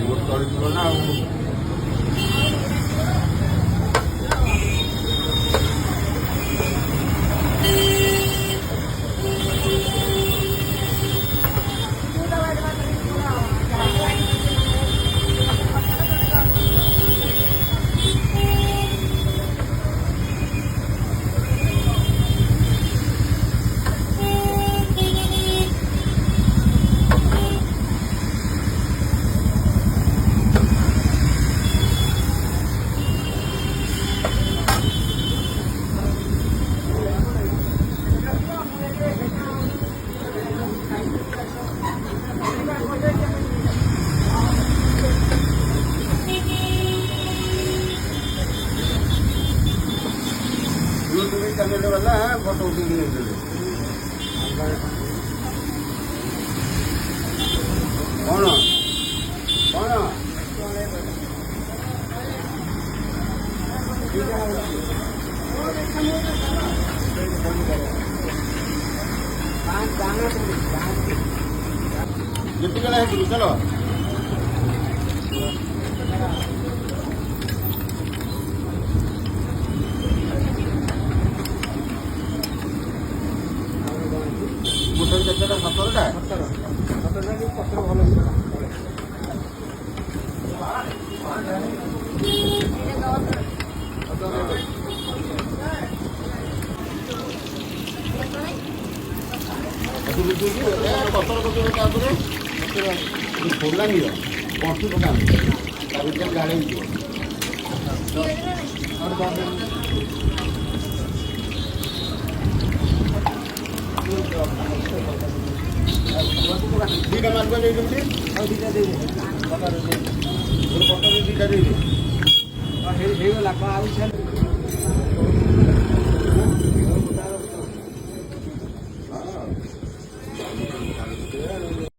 ଚଳିଯିବ ନା ଆଉ। ଚ୍ୟାନେଲ୍ ବାଲା ଫଟୋ ଉଠେଇକି ନେଇଥିଲେ କ'ଣ କ'ଣ ଯେତିକି ବେলা ହେଇଥିଲୁ ଚାଲ ଗୋଟାଏ କେତେଟା 17ଟା ପତ୍ର ଭଲ ପତ୍ର ପକେଇବେ ତାପରେ ଖୋଲାନି ପଣ୍ଠୁ ପକାନ୍ତି ତା ଭିତରେ ଗାଳି ହେଇଯିବ ଦୁଇଟା ମାର୍ଗ ଦେଇଛନ୍ତି ଆଉ ଦୁଇଟା ଦେଇଦେବେ ପତ୍ର ଦୁଇଟା ଦେଇଦେବେ ହେଇଗଲା ଆଉ